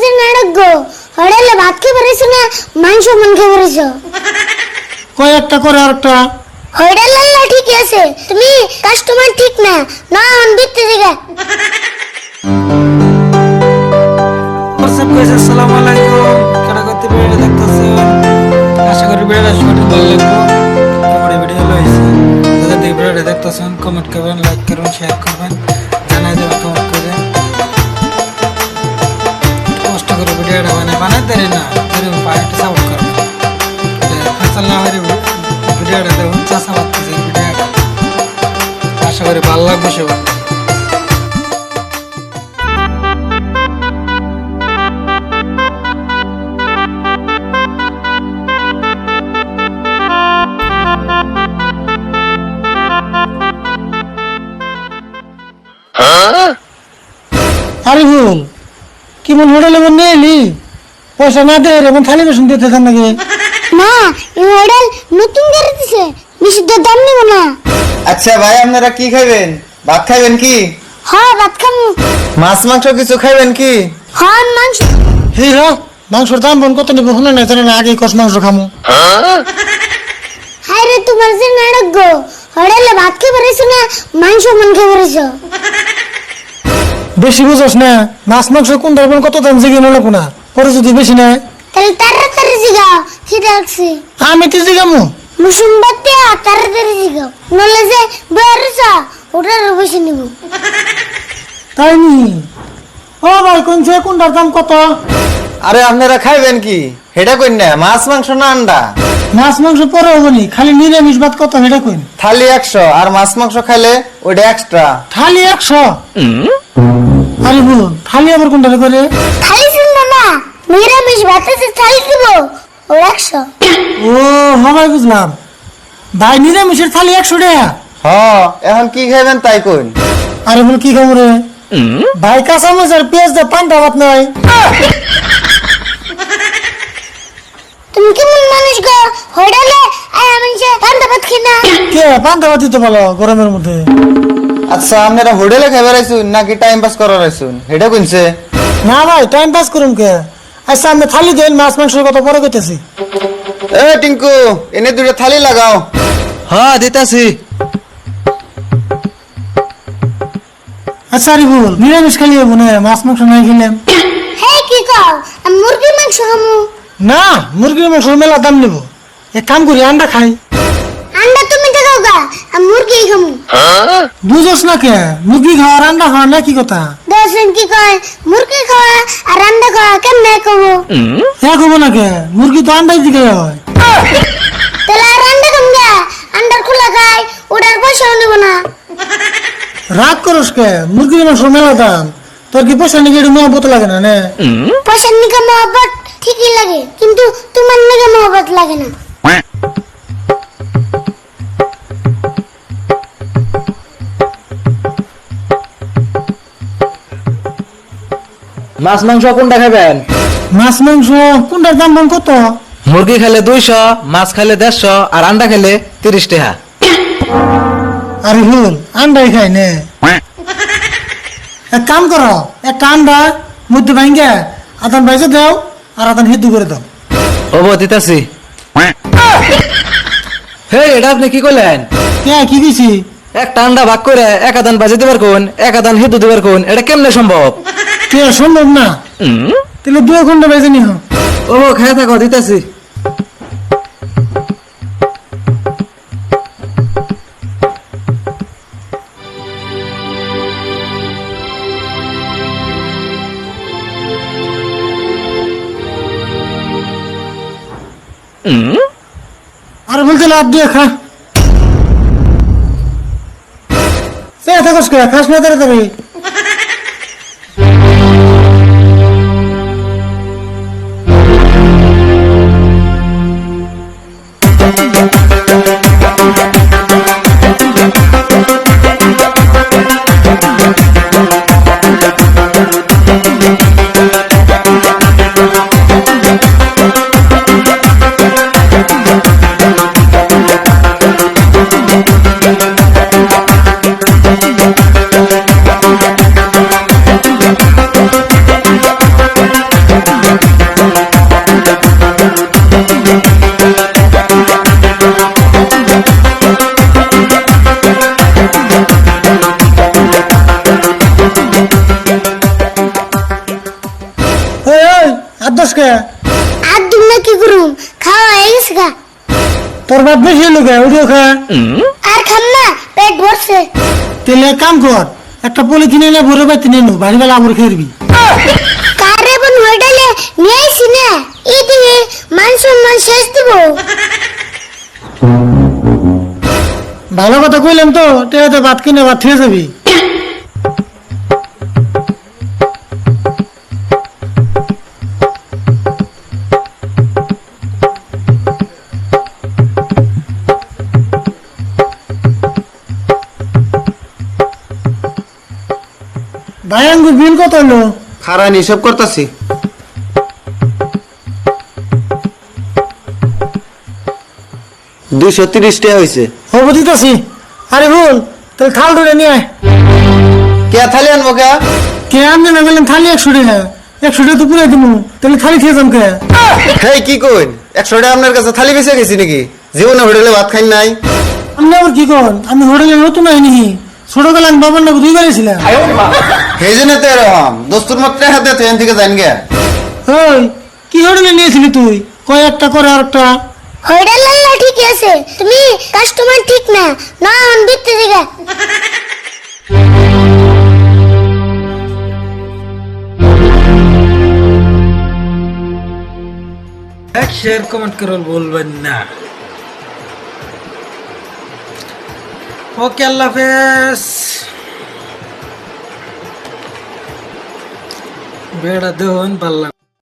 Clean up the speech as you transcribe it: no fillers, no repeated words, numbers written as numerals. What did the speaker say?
যে নাটক গো হোটেলে ভাত খেয়ে বেরিয়েছো না মাংস মন খেয়ে বেরিয়েছো? কয়েকটা করে আরেকটা হোটেল আল্লাহ ঠিক আছে, তুমি কাস্টমার ঠিক না না অন বিতে দিগা। আসসালামু আলাইকুম। কেন করতে ভিডিও দেখতেছেন? আশা করি ভিডিওটা সঠিক ভালো লাগবে। তারপরে ভিডিও হইছে যারা দেখে ভিডিওটা দেখতেছেন কমেন্ট করবেন, লাইক করবেন, শেয়ার করবেন, জানাই দেবেন কমেন্ট করে। কষ্ট করে ভিডিওটা বানাতে দেরি না, এরকম পায়েটা সাপোর্ট করবেন। ফেসাল না হয়ে ভিডিওটা দেখুন, চাষাবাদ করছে ভিডিওটা। আশা করি ভালো লাগবে সবাই। আরে ভুল কি মন হোটেলে মন নিয়ে এলি? পয়সা না দে রে, থালি বেসন দিতে চান নাকি? না এই হোটেল নতুন করে দিছে, বেশি দাম নিব না। আচ্ছা ভাই, আপনারা কি খাইবেন? ভাত খাইবেন কি? হ্যাঁ ভাত খামু। মাছ মাংস কিছু খাইবেন কি? হ্যাঁ মাংস। হে রা, মাংসের দাম বোন কত নিব শুনে না, জানে না আগে কষ মাংস খামু। হাই রে তোমার যে নাটক গো হোটেলে ভাত খেয়ে বেরিয়েছো না মাংস মন খেয়ে বেরিয়েছো? বেশি বুঝোস না, মাছ মাংস কোন ধরবেন কত দাম জিগে নলে কোনা পরে যদি বেশি নেয় তাহলে তাড়াতাড়ি জিগাও, খিদে লাগছে। আমি কি জিগামু? মুসুম বাতে তাড়াতাড়ি জিগাও, নলে যে বেরিয়েছো ওটার বেশি নিব। তাই নি? ও ভাই কোনছে কোনটার দাম কত? আরে আপনারা খাইবেন কি হেটা কইন না, মাছ মাংস না আন্ডা? মাছ মাংস পরে হবনি, খালি নিরামিষ ভাত কত সেটা কইন। থালি 100 আর মাছ মাংস খাইলে ওইটা এক্সট্রা। থালি 100? আরে ভুল থালি আবার কোনটা করে? থালি শুনবো না, নিরামিষ ভাতে যে থালি দিব ও 100। ও হবাই বুঝলাম। ভাই নিরামিষের থালি 100 টাকা? হ, এখন কি খাইবেন তাই কইন। আরে বল কি খাবো রে ভাই? কাঁচা মরিচ আর পেঁয়াজ দিয়ে পান্তা ভাত নয়? তুমি কেমন মানুষ গো হোটেলে আমি যে পান্তা ভাত খাই না? কে পান্তা ভাত দিতে বলো গরমের মধ্যে? আচ্ছা আপনারা হোটেলে খাইবার আইছুন নাকি টাইম পাস করার আইছুন হেটা কইনছে? না ভাই টাইম পাস করুন কে। আচ্ছা আমি থালি দেন, মাছ মাংসের কথা পরে কইতেছি। এ টিঙ্কু, এনে দুটো থালি লাগাও। হ্যাঁ দিতাছি। আচ্ছা আরে ভুল নিরামিষ খালি হবো না, মাছ মাংস নাই খেলাম। হে কি কও, আমি মুরগির মাংস খামু। না মুরগির মাংস মেলা দাম নেবো, এক কাম করি আন্ডা খাই। আন্ডা তুমি দেখাও গা, আমি মুরগি খামু। বুঝোস না কে, মুরগি খাওয়ার আন্ডা খাওয়ার না কি কথা? দর্শন কি কয় মুরগি খাওয়া আর আন্ডা খাওয়া কেমনে কমু? হ্যাঁ খাবো না কে, মুরগি তো আন্ডাই দিকে হয়। তাহলে আর আন্ডা খাম গা, আন্ডার খোলা খাই ওটার পয়সাও নেব না। রাগ করস কে, মুরগির মাংস মেলা দাম, তোর কি পয়সা নিয়ে একটু মহব্বত লাগে না? নে পয়সার নিকে মহব্বত ঠিকই লাগে, কিন্তু তোমার নিকে মহব্বত লাগে না। মাছ মাংস কোনটা খাবেন? মাছ মাংস কোনটার দাম বল কত? মুরগি খেলে 200, মাছ খেলে 150 আর আন্ডা খেলে 30 টাকা। আরে ভুল আন্ডাই খাই নে। এক কাম করো, একটা আন্ডা মধ্যে ভাঙ্গে আদান বাইজে দাও আর আদান হিদ্দু করে দাও। ওবো দিতাছি। হে এটা আপনি কি করলেন? কে কি দিছি? একটা আন্ডা ভাগ করে এক আদান বাজে দিবার কোন, এক আদান হিদু দিবার কোন, এটা কেমনে সম্ভব? কে সম্ভব না? তাহলে 2 ঘন্টা বাইজে নিহ। ওবো খেয়ে থাকো, দিতাছি। আর বলতে লাভ দিয়ে খা। সে থাকস কে, খাস না তাড়াতাড়ি। দশ কে আর দুম না কি করুম খাওয়া হয়ে গেছে গা তোর বাপ বেশি হলো কে ওটিও খা আর খাম না পেট ভরছে তেলে এক কাম কর একটা পলিথিনে না ভরে বাতি নেনু বাড়ি বেলা আবার খেরবি কারে বোন হোটেলে নিয়ে আইছি না এই দিয়ে মান সম্মান শেষ দিব ভালো কথা কইলাম তো টেয়াতে ভাত কিনে ভাত খেয়ে যাবি ভাই আঙ্গুর বিল কত হলো খারান হিসাব করতেছি 230 টাকা হয়েছে। হবো দিতেছি আরে ভুল তাহলে থাল ধরে নিয়ে আয় কে থালি আনবো কে? কে আমি না বললাম থালি 100 টাকা 100 টাকা তো পুরাই দিবো তাহলে থালি খেয়ে যাম কে হেই কি কইন 100 টাকা আপনার কাছে থালি বেঁচে গেছি নাকি? জীবনে হোটেলে ভাত খাই নাই। আমি আবার কি কর আমি হোটেলে নতুন আইনি ছোটবেলা আমি বাবার নাকি 2 বার ছিলাম সেই জন্য তো এরকম দোস্তুর মাত্র হাতে ট্রেন থেকে যান গে। ওই কি হোটেলে নিয়েছিলি তুই কয় একটা করে আর একটা হোটেল লাল্লা ঠিক আছে তুমি কাস্টমার ঠিক না না অন বিতে দিগা লাইক শেয়ার কমেন্ট করে বলবেন না। ওকে আল্লাহ হাফেজ। বেড়া দেন পারলাম।